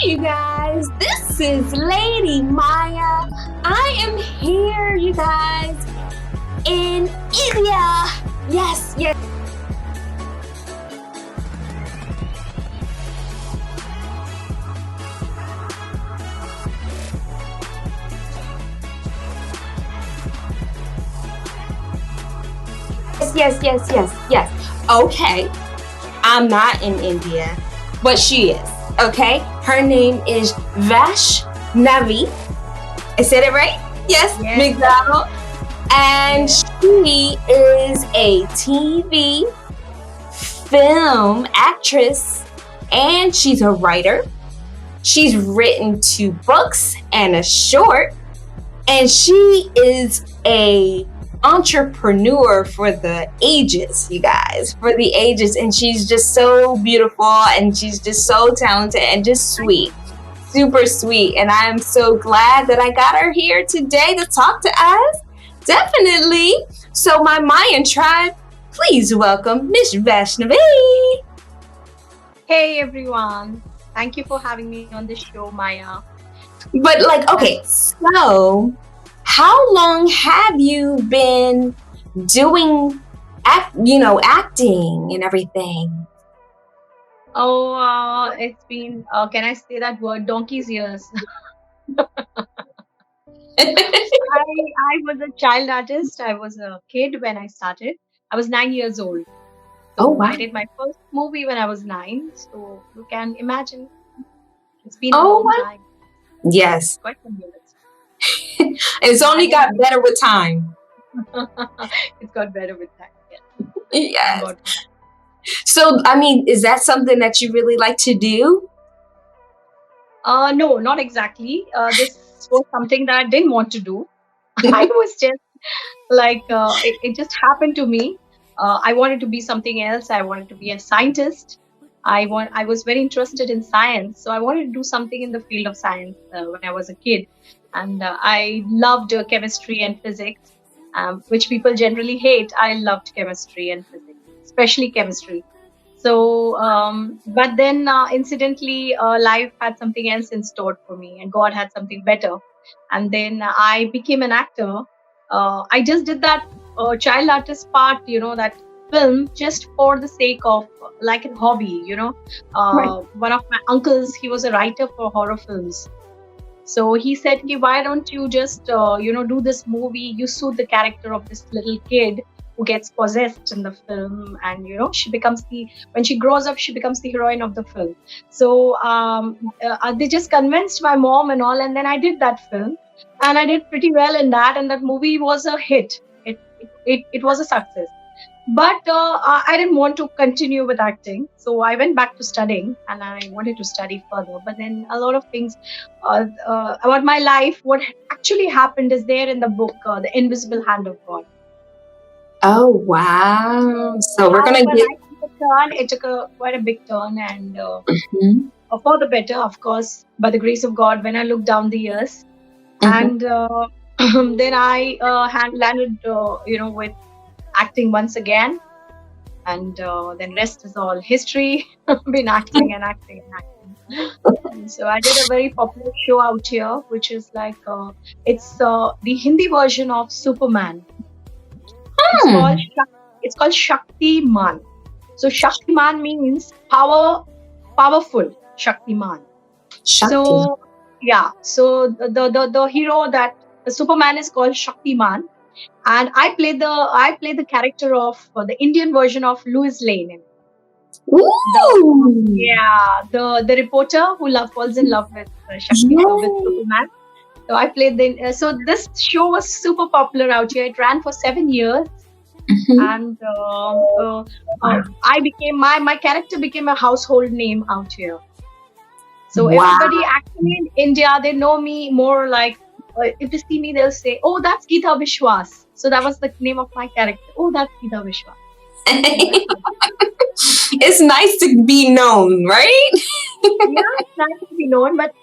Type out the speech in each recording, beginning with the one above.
you guys, this is Lady Myya. I am here, you guys, in India. Yes, yes. Yes. Okay, I'm not in India, but she is. Okay, her name is Vashnavi. I said it right? Yes, MacDonald. And she is a TV film actress, and she's a writer. She's written 2 books and a short, and she is a entrepreneur for the ages, you guys, for the ages. And she's just so beautiful, and she's just so talented and just sweet, super sweet. And I'm so glad that I got her here today to talk to us. Definitely. So my Mayan tribe, please welcome Miss Vashnavi. Hey everyone, thank you for having me on the show, Myya. But okay, so how long have you been doing acting and everything? Oh, it's been, can I say that word? Donkey's years. I was a child artist. I was a kid when I started. I was 9 years old. Oh, wow. I did my first movie when I was 9. So you can imagine. It's been a long time. Yes. Quite some years. It's only got better with time. It's got better with time. Yes. So, is that something that you really like to do? No, not exactly. This was something that I didn't want to do. I was just it just happened to me. I wanted to be something else. I wanted to be a scientist. I was very interested in science, so I wanted to do something in the field of science when I was a kid, and I loved chemistry and physics, which people generally hate. I loved chemistry and physics, especially chemistry. So, but then incidentally, life had something else in store for me, and God had something better. And then I became an actor. I just did that child artist part, that film, just for the sake of like a hobby, Right. One of my uncles, he was a writer for horror films. So he said, "Okay, why don't you just, do this movie? You suit the character of this little kid who gets possessed in the film, and when she grows up, she becomes the heroine of the film." So they just convinced my mom and all, and then I did that film, and I did pretty well in that, and that movie was a hit. It was a success. But I didn't want to continue with acting, so I went back to studying, and I wanted to study further. But then a lot of things about my life, what actually happened, is there in the book, The Invisible Hand of God. Oh, wow. So we're going to get... It took quite a big turn, and Mhm. for the better, of course, by the grace of God, when I look down the years. Mhm. And then I had landed, with acting once again, and then rest is all history. Been acting and acting and acting. And so I did a very popular show out here, which is it's the Hindi version of Superman. It's called Shaktiman. So Shaktiman means powerful. Shaktiman. So yeah, so the hero, that the Superman, is called Shaktiman, and I play the character of the Indian version of Louis Lane. Ooh. The reporter who falls in love with Shaktiman, with Superman. So I played so this show was super popular out here. It ran for 7 years. Mhm. And I became my character became a household name out here. So everybody actually in India, they know me more like, if they see me, they'll say, "Oh, that's Geeta Vishwas." So that was the name of my character. "Oh, that's Geeta Vishwas." It's nice to be known, right? Yeah, it's nice to be known, but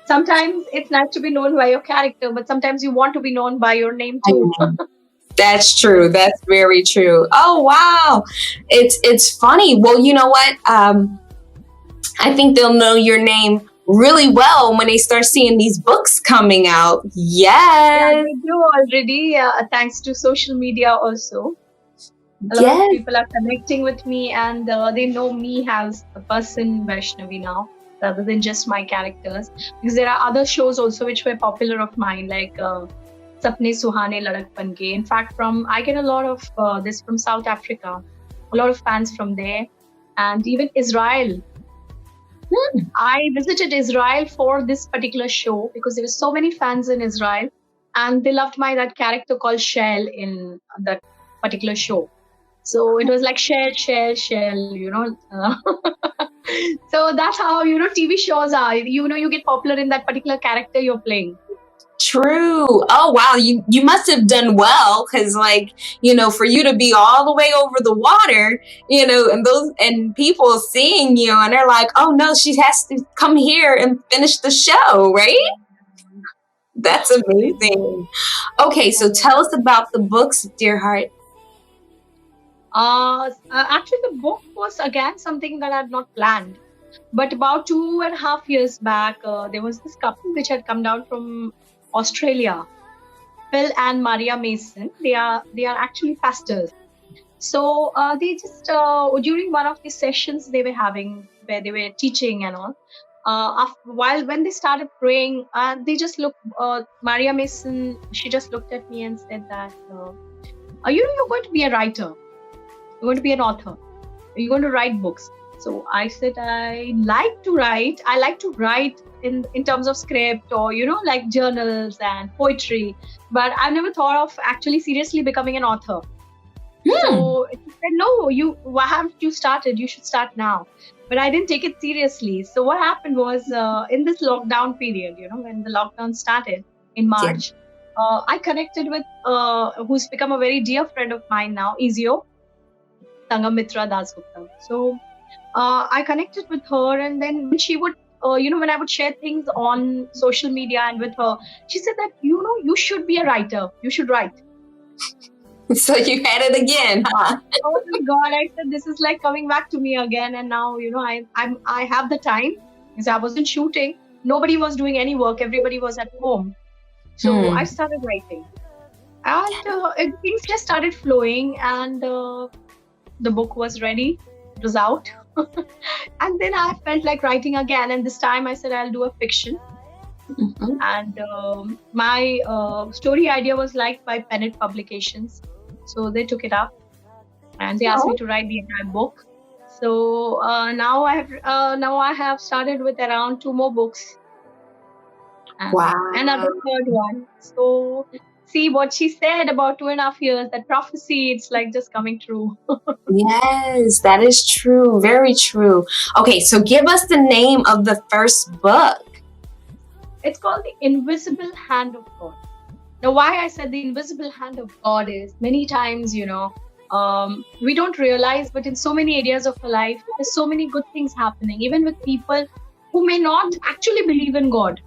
sometimes it's nice to be known by your character, but sometimes you want to be known by your name too. That's true. That's very true. Oh, wow. It's funny. Well, you know what? I think they'll know your name really well when they start seeing these books coming out. Yeah, Yes. they do already, thanks to social media also. A lot of Yes. people are connecting with me, and they know me as the person Vaishnavi now, rather than just my characters. Because there are other shows also which were popular of mine, like Sapne Suhane Ladak Panke. In fact, from I get a lot of this from South Africa, a lot of fans from there, and even Israel. I visited Israel for this particular show because there were so many fans in Israel, and they loved my that character called Shell in that particular show. So it was like shell, shell, shell. So that's how TV shows are. You get popular in that particular character you're playing. True. Oh wow, you must have done well because for you to be all the way over the water, and people seeing you and they're like, oh no, she has to come here and finish the show, right? That's amazing. Okay, so tell us about the books, dear heart. Actually, the book was again something that I had not planned. But about 2.5 years back, there was this couple which had come down from Australia, Phil and Maria Mason. They are actually pastors. So they just during one of the sessions they were having where they were teaching and all. While when they started praying, they just looked. Maria Mason, she just looked at me and said that, you're going to be a writer. You're going to be an author. You're going to write books. So I said, I like to write. I like to write in terms of script or, like journals and poetry. But I never thought of actually seriously becoming an author. So he said, no, why haven't you started? You should start now. But I didn't take it seriously. So what happened was in this lockdown period, when the lockdown started in March, I connected with who's become a very dear friend of mine now, Izio, Sangamitra Dasgupta. So I connected with her, and then when she would, when I would share things on social media and with her, she said that, you should be a writer. You should write. So you had it again, huh? Oh my God! I said this is like coming back to me again, and now I have the time because I wasn't shooting. Nobody was doing any work. Everybody was at home, so I started writing, and things just started flowing, and the book was ready. It was out. And then I felt like writing again, and this time I said I'll do a fiction. And my story idea was liked by Pennant Publications, so they took it up and they asked me to write the entire book. So now I have started with around 2 more books and another third one. So see what she said about 2.5 years, that prophecy, it's like just coming true. Yes, that is true. Very true. Okay, so give us the name of the first book. It's called The Invisible Hand of God. Now, why I said the invisible hand of God is many times, we don't realize, but in so many areas of our life, there's so many good things happening, even with people who may not actually believe in God.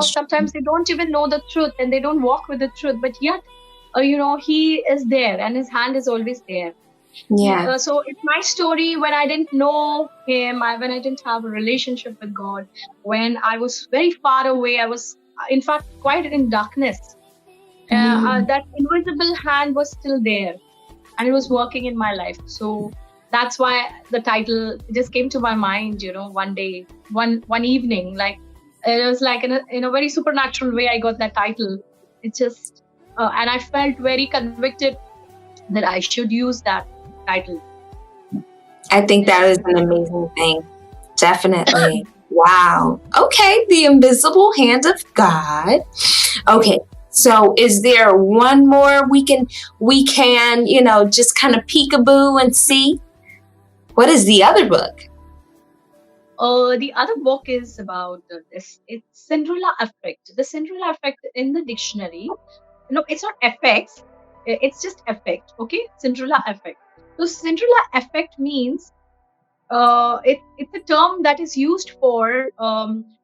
Sometimes they don't even know the truth and they don't walk with the truth, but yet, He is there and His hand is always there. Yeah. So it's my story when I didn't know Him, when I didn't have a relationship with God, when I was very far away. I was, in fact, quite in darkness. That invisible hand was still there and it was working in my life. So that's why the title just came to my mind, one day, one evening. Like it was like in a very supernatural way I got that title. It just and I felt very convicted that I should use that title. I think that is an amazing thing. Definitely. Wow. Okay, The Invisible Hand of God. Okay, so is there one more we can just kind of peekaboo and see? What is the other book? The other book is about this. It's Cinderella Effect. The Cinderella Effect in the dictionary. It's not effects. It's just effect. Okay, Cinderella Effect. So Cinderella Effect means it's a term that is used for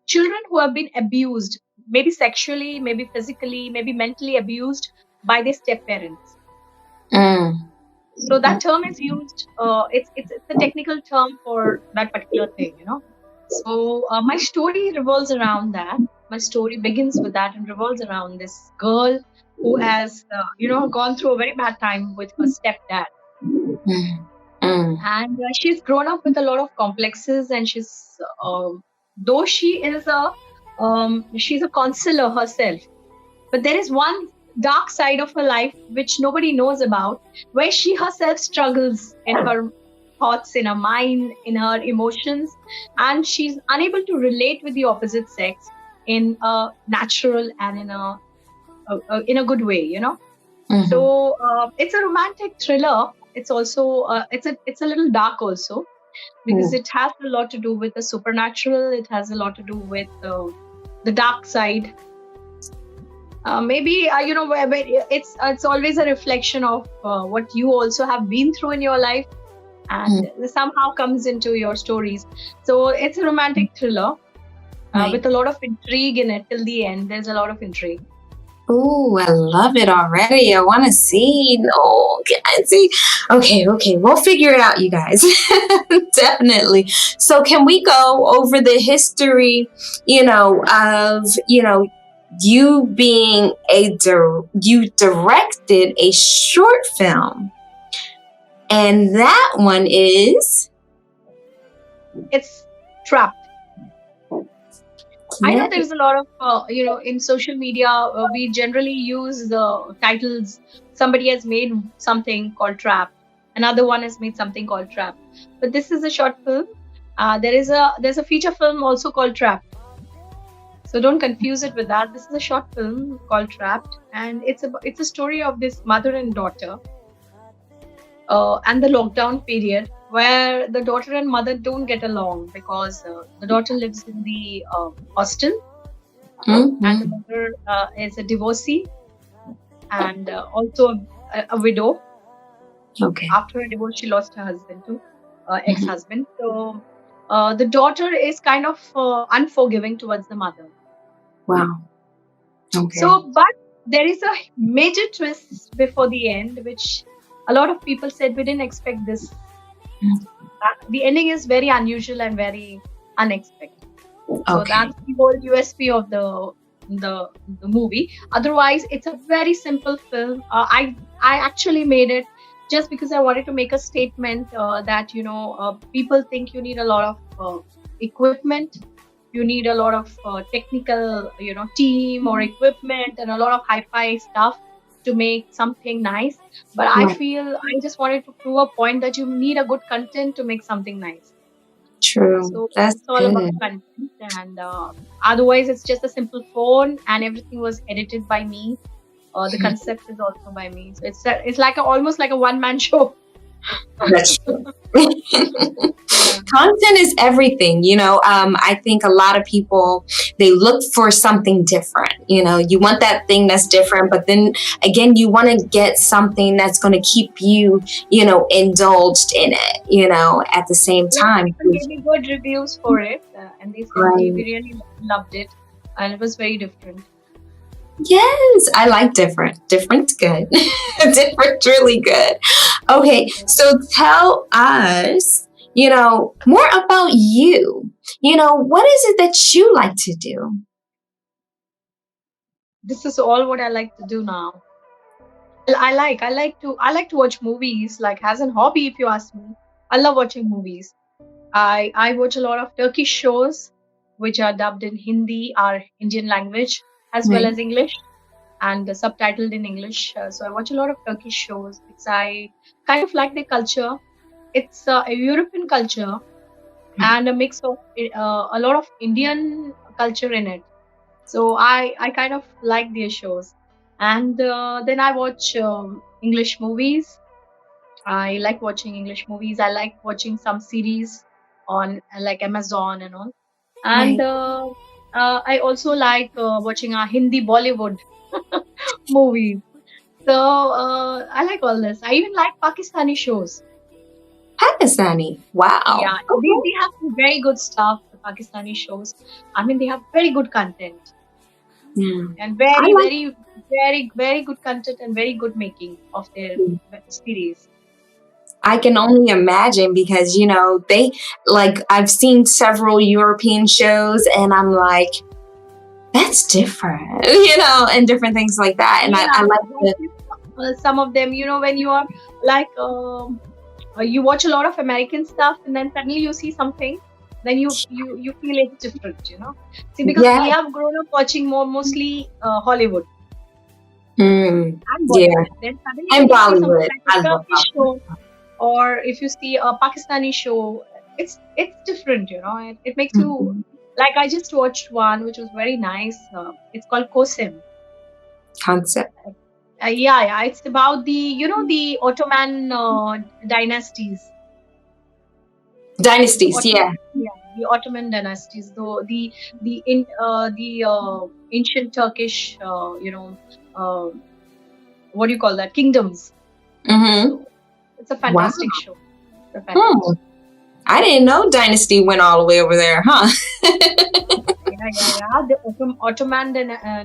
children who have been abused, maybe sexually, maybe physically, maybe mentally abused by their step parents. So that term is used. It's a technical term for that particular thing. My story revolves around that. My story begins with that and revolves around this girl who has, gone through a very bad time with her stepdad, Mm. Mm. and she's grown up with a lot of complexes, and though she's a counselor herself, but there is one dark side of her life which nobody knows about, where she herself struggles in her thoughts, in her mind, in her emotions, and she's unable to relate with the opposite sex in a natural and in a good way, Mhm. So it's a romantic thriller. It's also it's a little dark also, because Mm. it has a lot to do with the supernatural. It has a lot to do with the dark side. Maybe where it's always a reflection of what you also have been through in your life, Mm. and somehow comes into your stories. So it's a romantic thriller Right. with a lot of intrigue in it. Till the end, there's a lot of intrigue. Ooh, I love it already. I want to see. No, can I see? Okay, okay. We'll figure it out, you guys. Definitely. So, can we go over the history, of, you being you directed a short film, and that one is. It's Trapped. I know Yeah. there's a lot of, in social media, we generally use the titles. Somebody has made something called Trap. Another one has made something called Trap. But this is a short film. There's a feature film also called Trapped. So don't confuse it with that. This is a short film called Trapped, and it's a story of this mother and daughter, and the lockdown period, where the daughter and mother don't get along because the daughter lives in the hostel, and the Mm-hmm. mother is a divorcee, and also a widow. Okay. After her divorce, she lost her husband too, Mhm. ex-husband. So the daughter is kind of unforgiving towards the mother. Wow. Okay. So, but there is a major twist before the end, which a lot of people said we didn't expect this. The ending is very unusual and very unexpected. So Okay. that's the whole USP of the movie. Otherwise, it's a very simple film. I actually made it just because I wanted to make a statement that people think you need a lot of equipment, you need a lot of technical team or equipment, and a lot of hi-fi stuff to make something nice. But I Right. feel I just wanted to prove a point that you need a good content to make something nice. True. So That's it's all about good. content, and otherwise it's just a simple phone, and everything was edited by me. The concept is also by me. So it's like almost like a one-man show. That's true. Yeah. Content is everything, I think a lot of people, they look for something different. You want that thing that's different, but then again, you want to get something that's going to keep you, indulged in it, at the same A lot of time. people gave me good reviews for it, and they said we Right. really loved it, and it was very different. Yes, I like different. Different's good. Different's really good. Okay, so tell us, more about you. What is it that you like to do? This is all what I like to do now. I like to watch movies, like as an hobby. If you ask me, I love watching movies. I watch a lot of Turkish shows, which are dubbed in Hindi, our Indian language, as well Right. as English, and subtitled in English. So I watch a lot of Turkish shows because I kind of like the culture. It's a European culture and a mix of a lot of Indian culture in it. So I kind of like their shows, and then I watch English movies. I like watching English movies. I like watching some series on like Amazon and all. And Right. I also like watching Hindi Bollywood movies. So I like all this. I even like Pakistani shows. Pakistani. Wow. Yeah, Okay. they have some very good stuff. The Pakistani shows. I mean, they have very good content Yeah. and I very, like. very, very, very good content and very good making of their series. I can only imagine because, they like, I've seen several European shows and I'm like, that's different, and different things like that. And I Yeah, like the, some of them, when you are like, you watch a lot of American stuff, and then suddenly you see something, then you feel it's different. See, because yeah. we have grown up watching mostly Hollywood Mm, and yeah. Bollywood. Then suddenly And when you see something Bollywood. like I a love Turkish show, or if you see a Pakistani show, it's different. It makes you, Mhm. like, I just watched one which was very nice. It's called Kosim. Concept. Yeah, it's about the Ottoman dynasties. The Dynasties, Ottoman, yeah. yeah, the Ottoman dynasties, though the ancient Turkish, uh, what do you call that? Kingdoms. Mm-hmm. So it's a Wow. fantastic show. It's a Hmm. fantastic. I didn't know Dynasty went all the way over there, huh? Yeah. The Ottoman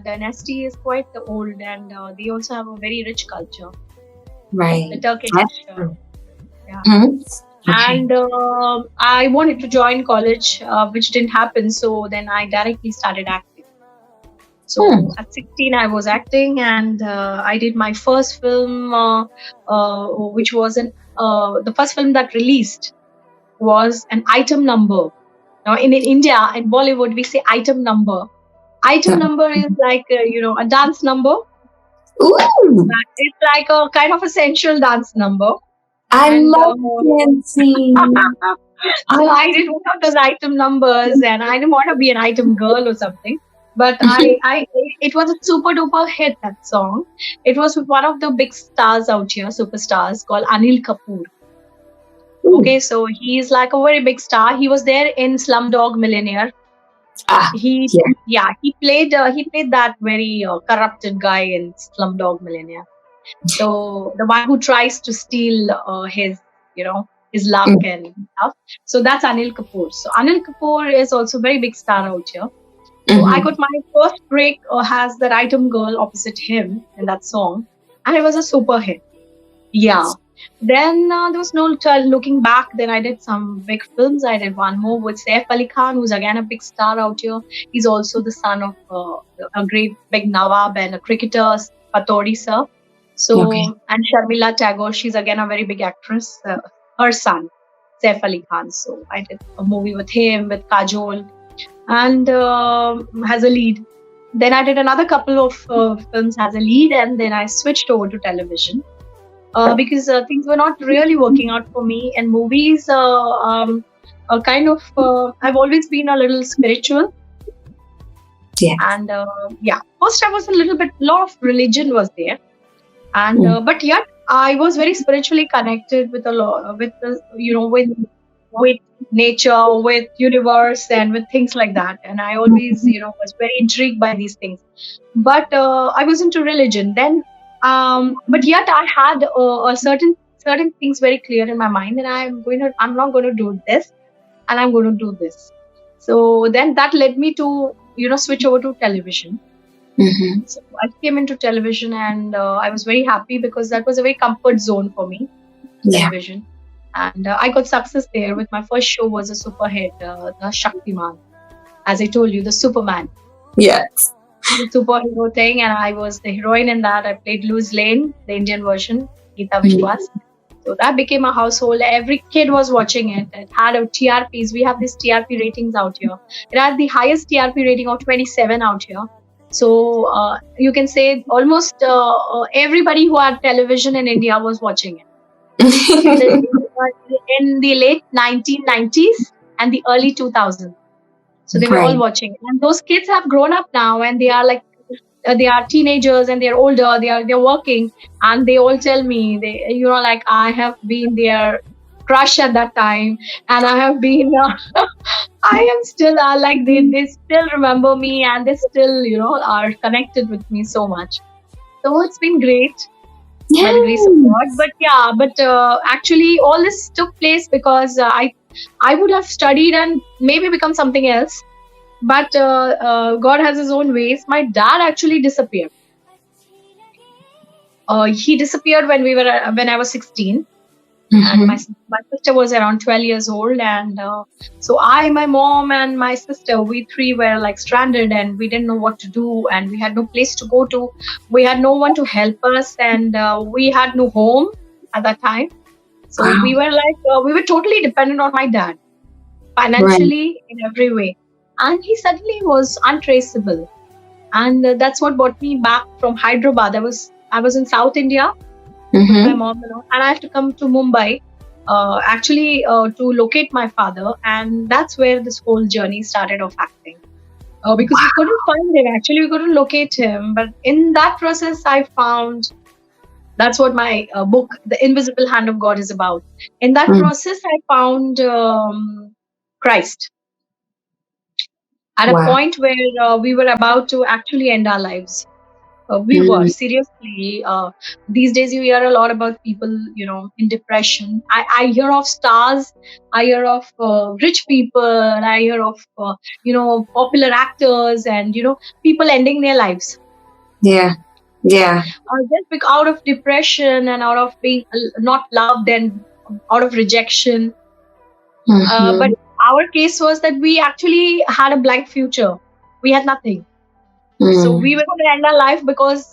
dynasty is quite old, and they also have a very rich culture. Right. The Turkish, That's uh, true. yeah. Mhm. Okay. And I wanted to join college, which didn't happen. So then I directly started acting. Hmm. So at 16, I was acting, and I did my first film, which was the first film that released was an item number. Now, in India, in Bollywood, we say item number. Item number is like, a dance number. Ooh, It's like a kind of a sensual dance number. I And love dancing. I, so I did one of those item numbers, and I didn't want to be an item girl or something. But it was a super duper hit, that song. It was with one of the big stars out here, superstars, called Anil Kapoor. ooh, Okay, so he's like a very big star. He was there in Slumdog Millionaire. ah, He, yeah. yeah, he played that very corrupted guy in Slumdog Millionaire. So the one who tries to steal his luck Mm, and stuff. So that's Anil Kapoor. So Anil Kapoor is also a very big star out here. So I mhm. got my first break as the item girl opposite him in that song, and it was a super hit. Yeah. Then there was no looking back. Then I did some big films. I did one more with Saif Ali Khan, who's again a big star out here. He's also the son of a great big Nawab and a cricketer, Patori sir. Okay. So, and Sharmila Tagore, she's again a very big actress. Her son, Saif Ali Khan. So I did a movie with him, with Kajol, and has a lead. Then I did another couple of films as a lead, and then I switched over to television because things were not really working out for me. And movies, I've always been a little spiritual. Yeah. And yeah, first I was a lot of religion was there. And Mm. but yet I was very spiritually connected with a lot, with nature, with universe, and with things like that. And I always, was very intrigued by these things. But I was into religion then. But yet I had a certain things very clear in my mind that I'm not going to do this, and I'm going to do this. So then that led me to switch over to television. Mhm. So I came into television, and I was very happy because that was a very comfort zone for me, Yeah. television. And I got success there with my first show was a super hit, the Shaktiman. As I told you, the Superman, Yes. the superhero thing, and I was the heroine in that. I played Luz Lane, the Indian version, Geeta Mm. Vishwas. So that became a household. Every kid was watching it. It had a TRPs. We have these TRP ratings out here. It had the highest TRP rating of 27 out here. So you can say almost everybody who had television in India was watching it in the late 1990s and the early 2000s. So they were all Right. watching, and those kids have grown up now, and they are like they are teenagers, and they're older. They're working, and they all tell me like I have been their crush at that time, and I have been. I am still like they still remember me, and they still are connected with me so much. So it's been great by the grace of God. Yes. But yeah, but actually, all this took place because I would have studied and maybe become something else. But God has His own ways. My dad actually disappeared. He disappeared when I was 16. And Mm-hmm. my sister was around 12 years old, and so I, my mom, and my sister, we three were like stranded, and we didn't know what to do, and we had no place to go to. We had no one to help us, and we had no home at that time. So Wow. we were like we were totally dependent on my dad, Right. financially, in every way. And he suddenly was untraceable, and that's what brought me back from Hyderabad. I was in South India with my Mm-hmm. mom, and I have to come to Mumbai, actually to locate my father, and that's where this whole journey started of acting. Because we couldn't find him. Actually, we couldn't locate him, but in that process, I found that's what my book, The Invisible Hand of God, is about. In that Mm. process, I found Christ at a Wow. point where we were about to actually end our lives. We were Mm. seriously. These days, you hear a lot about people, in depression. I hear of stars. I hear of rich people. I hear of popular actors, and people ending their lives Yeah. Yeah. just out of depression and out of being not loved and out of rejection. But Mm-hmm. our case was that we actually had a blank future. We had nothing. So we Mm. were going to end our life because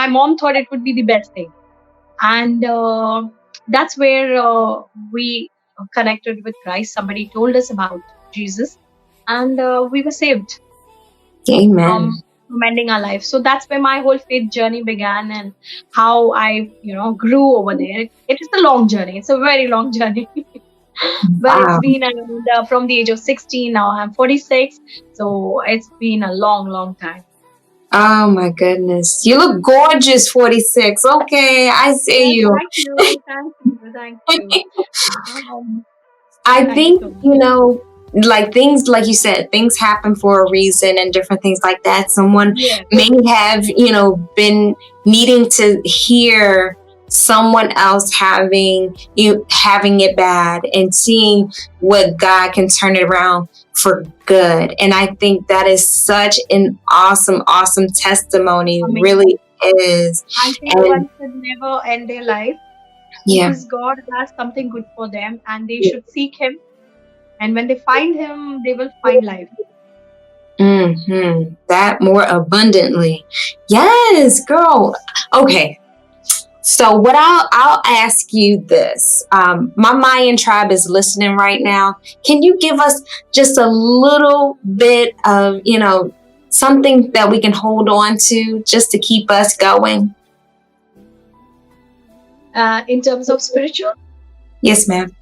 my mom thought it would be the best thing. And that's where we connected with Christ. Somebody told us about Jesus, and we were saved Amen. from ending our life. So that's where my whole faith journey began, and how I, grew over there. It is a long journey. It's a very long journey. But it's Wow. been around, from the age of 16. Now I'm 46. So it's been a long, long time. Oh my goodness. You look gorgeous, 46. Okay, I see Yes, you. thank you. Thank you. Thank you. Um, I Thank you think, so much. like things, like you said, things happen for a reason and different things like that. Someone Yes. may have, been needing to hear someone else having it bad and seeing what God can turn it around for good. And I think that is such an awesome, awesome testimony. Amazing. Really is. I think And one should never end their life yeah. because God has something good for them, and they should seek Him. And when they find Him, they will find life. That more abundantly. Yes, girl. Okay. So what I'll ask you this. My Mayan tribe is listening right now. Can you give us just a little bit of, something that we can hold on to just to keep us going? In terms of spiritual, Yes, ma'am.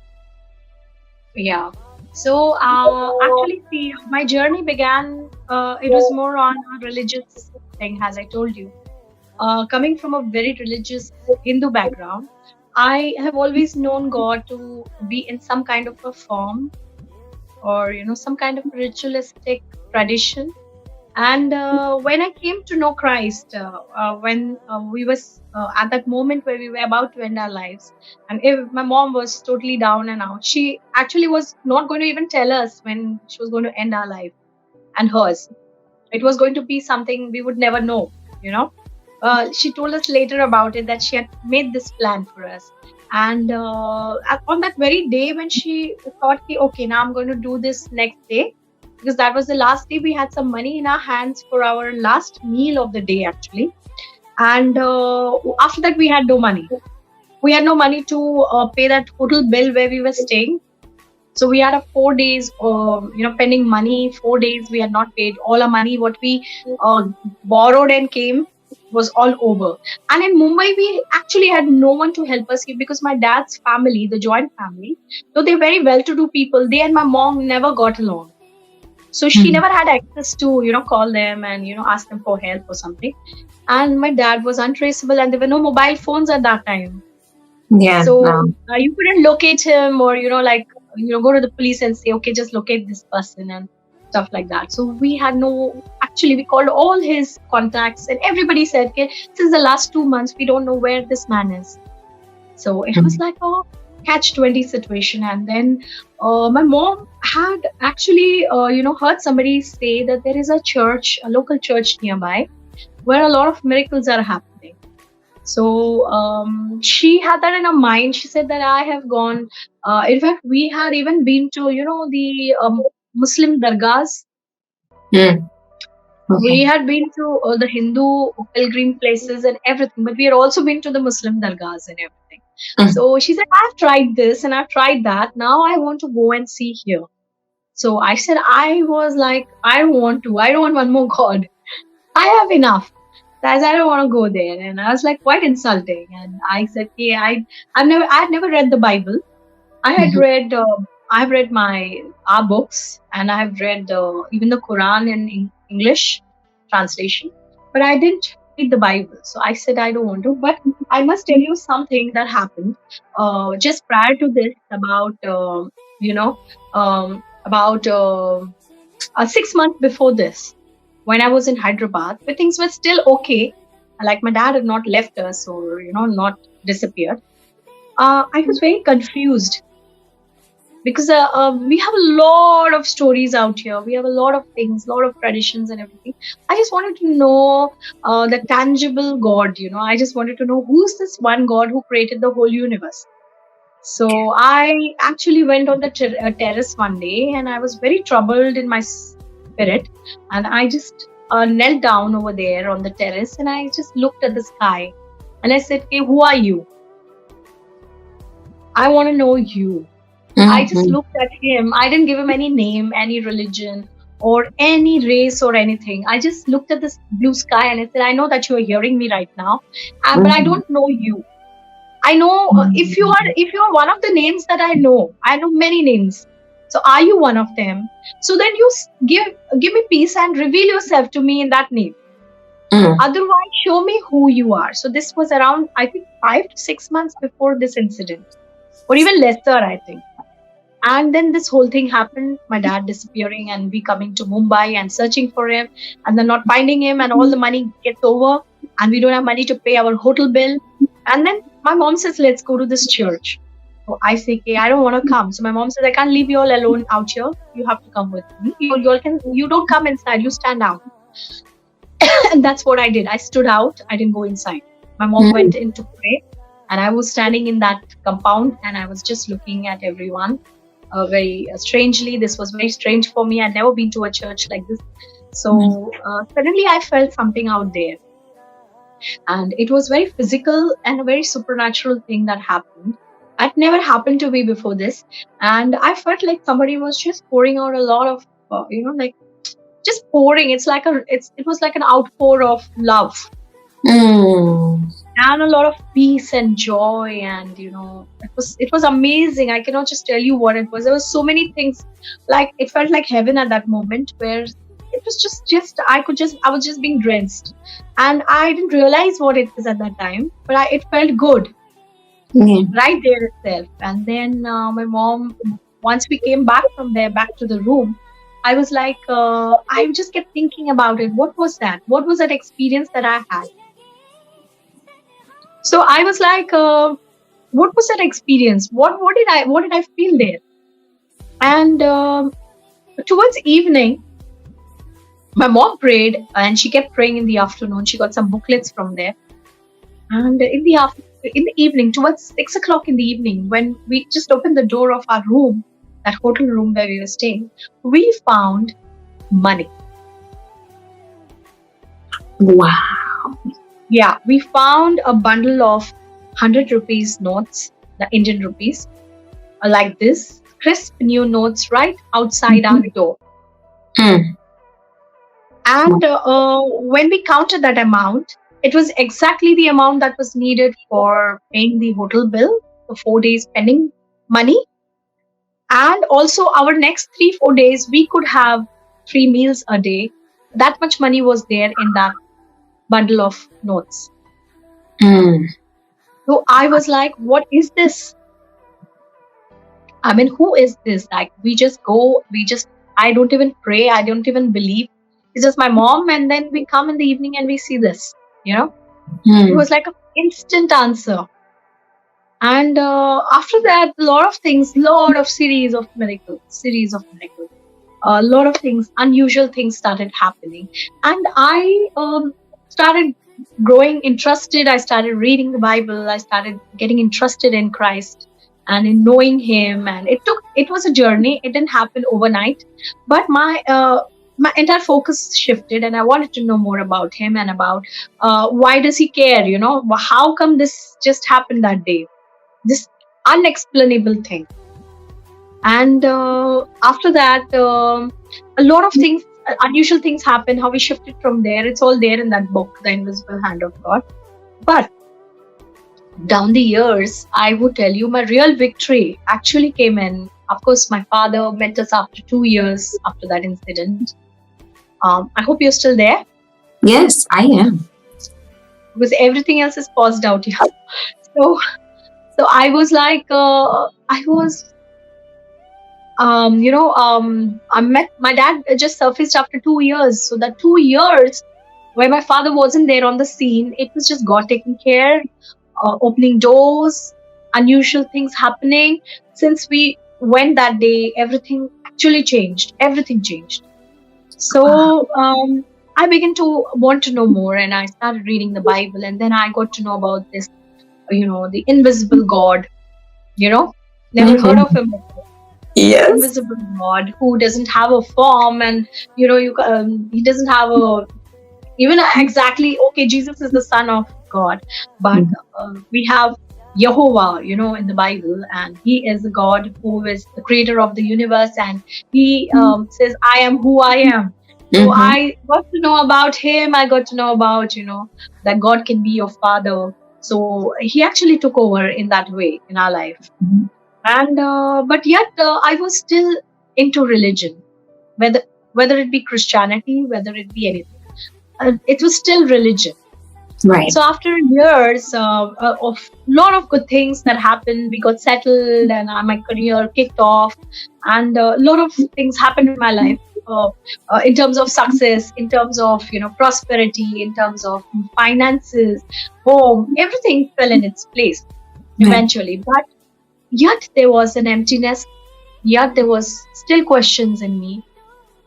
yeah. So actually, see, my journey began. It was more on a religious thing, as I told you. Coming from a very religious Hindu background, I have always known God to be in some kind of a form, or some kind of ritualistic tradition. And when I came to know Christ, when we was at that moment where we were about to end our lives, and if my mom was totally down and out, she actually was not going to even tell us when she was going to end our life and hers. It was going to be something we would never know, you know. She told us later about it that she had made this plan for us. And on that very day when she thought, okay, now I'm going to do this next day, because that was the last day we had some money in our hands for our last meal of the day, actually. And after that, we had no money. We had no money to pay that hotel bill where we were staying. So we had a 4 days, pending money. 4 days we had not paid all our money. What we borrowed and came was all over. And in Mumbai, we actually had no one to help us here because my dad's family, the joint family, though they're very well-to-do people, they and my mom never got along. So she Mhm. never had access to, call them and, ask them for help or something. And my dad was untraceable, and there were no mobile phones at that time. Yeah. So you couldn't locate him, or go to the police and say, okay, just locate this person and stuff like that. So we had no. Actually, we called all his contacts, and everybody said, okay, since the last 2 months, we don't know where this man is. So it was like a catch-20 situation. And then my mom had actually, heard somebody say that there is a church, a local church nearby, where a lot of miracles are happening. So she had that in her mind. She said that I have gone. In fact, we had even been to, the Muslim dargahs. Mm. We Okay. had been to the Hindu pilgrim places and everything, but we had also been to the Muslim dargahs and everything. Mm. So she said, I've tried this and I've tried that. Now I want to go and see here. So I said, I was like, I don't want to. I don't want one more God. I have enough. Guys, I don't want to go there. And I was like quite insulting. And I said, yeah, I'd never read the Bible. I had Mhm. read, I've read our books, and I've read even the Quran in English translation, but I didn't read the Bible. So I said I don't want to. But I must tell you something that happened just prior to this, you know, about 6 months before this, when I was in Hyderabad, but things were still okay. Like my dad had not left us or not disappeared. I was very confused because we have a lot of stories out here. We have a lot of things, a lot of traditions and everything. I just wanted to know the tangible God. I just wanted to know who's this one God who created the whole universe. So I actually went on the terrace one day, and I was very troubled in my spirit, and I just knelt down over there on the terrace, and I just looked at the sky, and I said, "Hey, who are you? I want to know you." I just Mhm. looked at him. I didn't give him any name, any religion, or any race or anything. I just looked at this blue sky and I said, I know that you are hearing me right now, but I Mhm. don't know you. I know if you are one of the names that I know. I know many names. So are you one of them? So then you give me peace and reveal yourself to me in that name. Mm. Otherwise, show me who you are. So this was around, I think, 5 to 6 months before this incident, or even lesser, I think. And then this whole thing happened, my dad disappearing and we coming to Mumbai and searching for him and then not finding him, and all the money gets over and we don't have money to pay our hotel bill. And then my mom says, let's go to this church. So I say, okay, I don't want to come. So my mom says, I can't leave you all alone out here. You have to come with me. You don't come inside, you stand out. And that's what I did. I stood out, I didn't go inside. My mom Mm. went in to pray, and I was standing in that compound and I was just looking at everyone very strangely. This was very strange for me. I'd never been to a church like this. So suddenly I felt something out there. And it was very physical and a very supernatural thing that happened. It never happened to me before this. And I felt like somebody was just pouring out a lot of, like just pouring. It was like an outpour of love Mm. and a lot of peace and joy, and it was amazing. I cannot just tell you what it was. There were so many things, like it felt like heaven at that moment, where it was just I was just being drenched, and I didn't realize what it was at that time, but it felt good Yeah. right there itself. And then my mom, once we came back from there back to the room, I was like, I just kept thinking about it. What was that experience that I had? So I was like, what was that experience? What did I feel there? And towards evening, my mom prayed, and she kept praying in the afternoon. She got some booklets from there, and in the evening, towards 6 o'clock in the evening, when we just opened the door of our room, that hotel room where we were staying, we found money. Wow. Yeah, we found a bundle of 100 rupees notes, the Indian rupees, like this, crisp new notes right outside our door. Mm. And when we counted that amount, it was exactly the amount that was needed for paying the hotel bill, the 4 days pending money. And also, our next 3, 4 days, we could have 3 meals a day. That much money was there in that bundle of notes. Mm. So I was like, what is this? I mean, who is this? Like, I don't even pray. I don't even believe. It's just my mom. And then we come in the evening and we see this, you know? It Mm. was like an instant answer. And after that, a lot of things, series of miracles, a lot of things, unusual things started happening. And I started growing interested, I started reading the Bible. I started getting interested in Christ and in knowing Him. And it was a journey. It didn't happen overnight, but my entire focus shifted, and I wanted to know more about Him and about why does He care? How come this just happened that day? This unexplainable thing. And after that, a lot of things, unusual things happen. How we shifted from there, it's all there in that book, The Invisible Hand of God. But down the years, I would tell you, my real victory actually came in. Of course, my father met us after 2 years after that incident. I hope you're still there. Yes, I am. Because everything else is paused out here. So I was like, I met my dad just surfaced after 2 years. So that 2 years where my father wasn't there on the scene, it was just God taking care, opening doors, unusual things happening. Since we went that day, everything actually changed. Everything changed. So I began to want to know more, and I started reading the Bible, and then I got to know about this, the invisible God. Never heard of him before. Yes. Invisible God who doesn't have a form, and he doesn't have a even exactly. Okay, Jesus is the Son of God, but we have Jehovah, in the Bible, and He is the God who is the creator of the universe, and He says, "I am who I am." So I got to know about Him. I got to know about that God can be your Father. So He actually took over in that way in our life. And but yet I was still into religion, whether it be Christianity, whether it be anything. It was still religion. Right. So after years of lot of good things that happened, we got settled, and my career kicked off, and a lot of things happened in my life. In terms of success, in terms of prosperity, in terms of finances, home, everything fell in its place eventually. But yet there was an emptiness. Yet there was still questions in me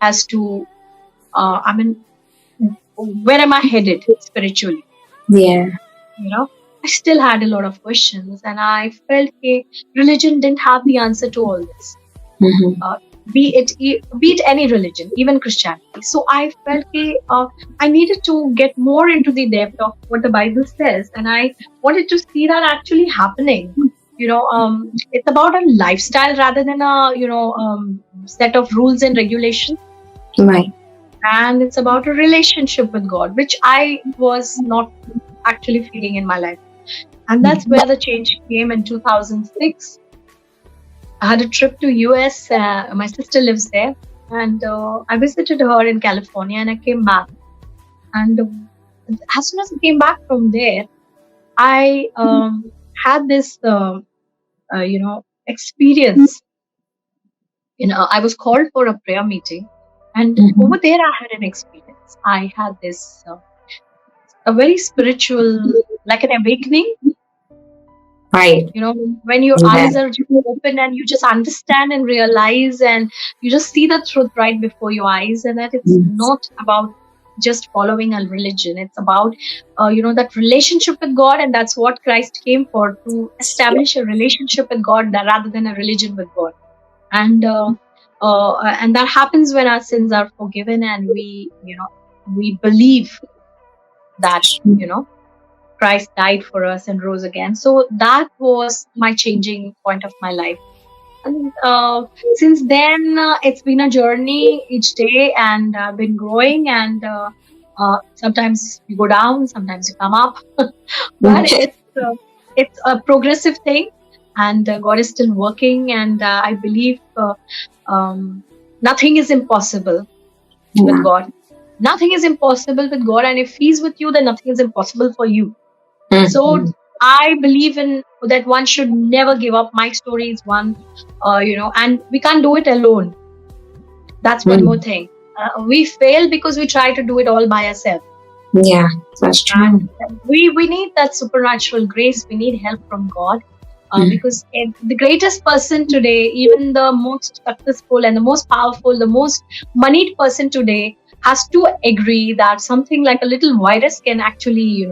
as to, where am I headed spiritually? Yeah. I still had a lot of questions, and I felt religion didn't have the answer to all this. Be it any religion, even Christianity. So I felt I needed to get more into the depth of what the Bible says, and I wanted to see that actually happening. It's about a lifestyle rather than a set of rules and regulations. Right. And it's about a relationship with God, which I was not actually feeling in my life. And that's where the change came in 2006. I had a trip to US. My sister lives there, and I visited her in California, and I came back. And as soon as I came back from there, I had this experience. I was called for a prayer meeting, and over there I had an experience. I had this a very spiritual, like an awakening. Right. When your eyes are open and you just understand and realize, and you just see the truth right before your eyes, and that it's not about just following a religion. It's about that relationship with God, and that's what Christ came for, to establish a relationship with God rather than a religion with God. And that happens when our sins are forgiven, and we believe that Christ died for us and rose again. So that was my changing point of my life. And since then, it's been a journey each day, and I've been growing, and sometimes you go down, sometimes you come up. But it's a progressive thing, and God is still working, and I believe nothing is impossible with God. Nothing is impossible with God, and if He's with you, then nothing is impossible for you. So I believe in that one should never give up. My story is one, and we can't do it alone. That's one more thing. We fail because we try to do it all by ourselves. Yeah, that's true. And we need that supernatural grace. We need help from God. Because the greatest person today, even the most successful and the most powerful, the most moneyed person today, has to agree that something like a little virus can actually,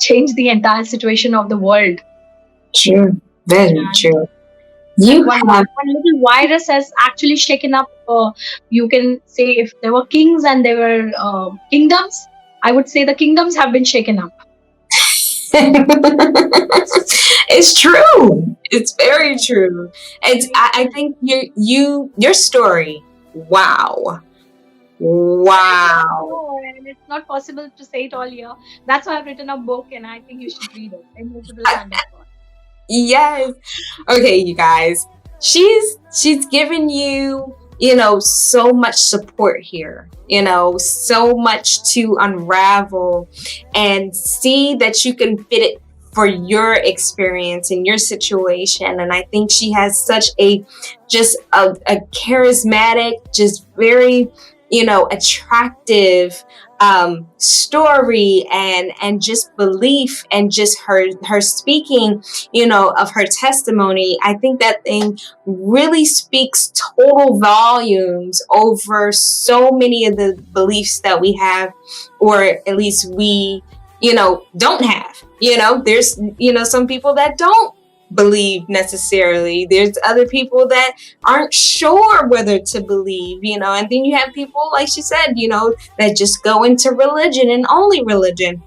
change the entire situation of the world. True. Very And true. and You have one little virus has actually shaken up. You can say if there were kings and there were kingdoms, I would say the kingdoms have been shaken up. it's true. It's very true. I think your story. Wow. Wow. No, and it's not possible to say it all here. That's why I've written a book, and I think you should read it. Immovable Thundercloud. Yes. Okay, you guys. She's given you, so much support here. So much to unravel and see that you can fit it for your experience and your situation. And I think she has such just a charismatic, just very, attractive story and just belief and just her speaking of her testimony. I think that thing really speaks total volumes over so many of the beliefs that we have, or at least we don't have. There's some people that don't believe necessarily. There's other people that aren't sure whether to believe, and then you have people, like she said, that just go into religion and only religion.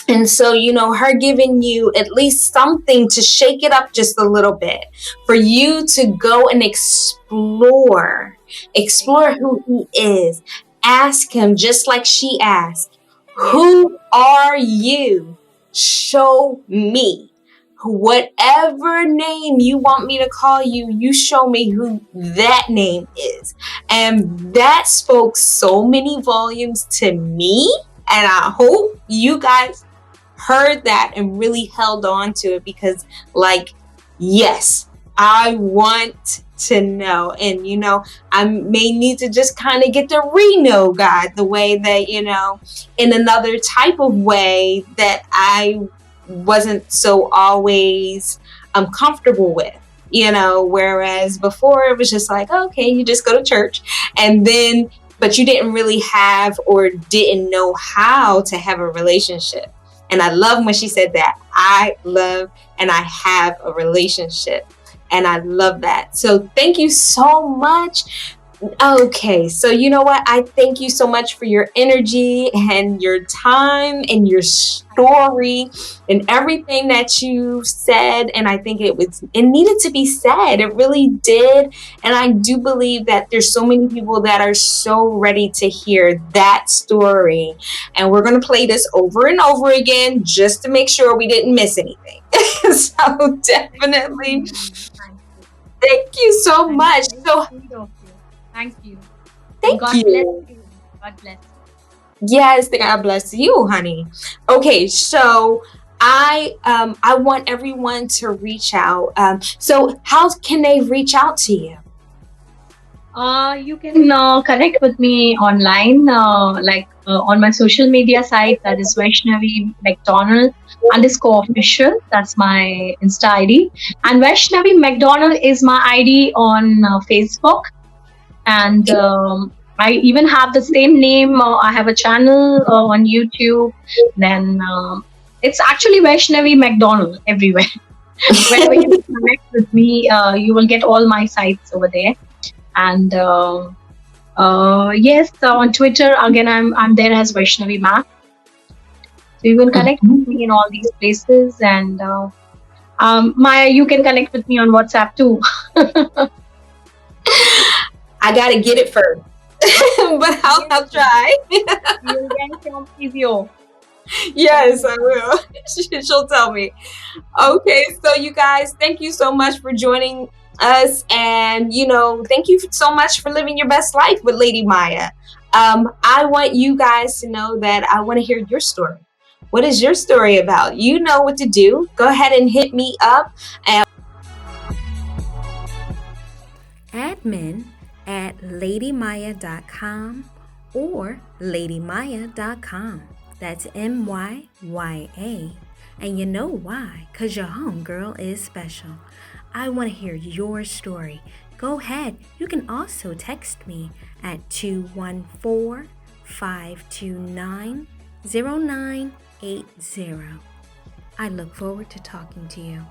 And so, her giving you at least something to shake it up just a little bit for you to go and explore who he is. Ask him just like she asked, who are you? Show me. Whatever name you want me to call you, you show me who that name is. And that spoke so many volumes to me. And I hope you guys heard that and really held on to it, because yes, I want to know. And I may need to just kind of get to know God the way that in another type of way that I wasn't so always comfortable with, whereas before it was just like, okay, you just go to church, and then but you didn't really have or didn't know how to have a relationship. And I love when she said that. I love and I have a relationship. And I love that. So thank you so much. Okay, so you know what? I thank you so much for your energy and your time and your story and everything that you said. And I think it needed to be said. It really did. And I do believe that there's so many people that are so ready to hear that story. And we're going to play this over and over again just to make sure we didn't miss anything. So definitely. Thank you so much. So thank you. Thank God you. Bless you. God bless you. Yes, God bless you, honey. Okay, so I want everyone to reach out. So how can they reach out to you? You can connect with me online, on my social media site, that is Vaishnavi MacDonald _official. That's my Insta ID. And Vaishnavi MacDonald is my ID on Facebook. And I even have the same name. I have a channel on YouTube. Then it's actually Vaishnavi MacDonald everywhere. Whenever you connect with me, you will get all my sites over there. And yes, on Twitter again, I'm there as Vaishnavi Mac. So you can connect with me in all these places, and Myya, you can connect with me on WhatsApp too. I gotta get it first, but I'll try. You'll get from physio. Yes, I will. She'll tell me. Okay, so you guys, thank you so much for joining us, and thank you so much for living your best life with Lady Myya. I want you guys to know that I want to hear your story. What is your story about? You know what to do. Go ahead and hit me up at admin@ladymyya.com or ladymyya.com. That's MYYA. And you know why? Because your homegirl is special. I want to hear your story. go ahead. You can also text me at 214 529 0980. I look forward to talking to you.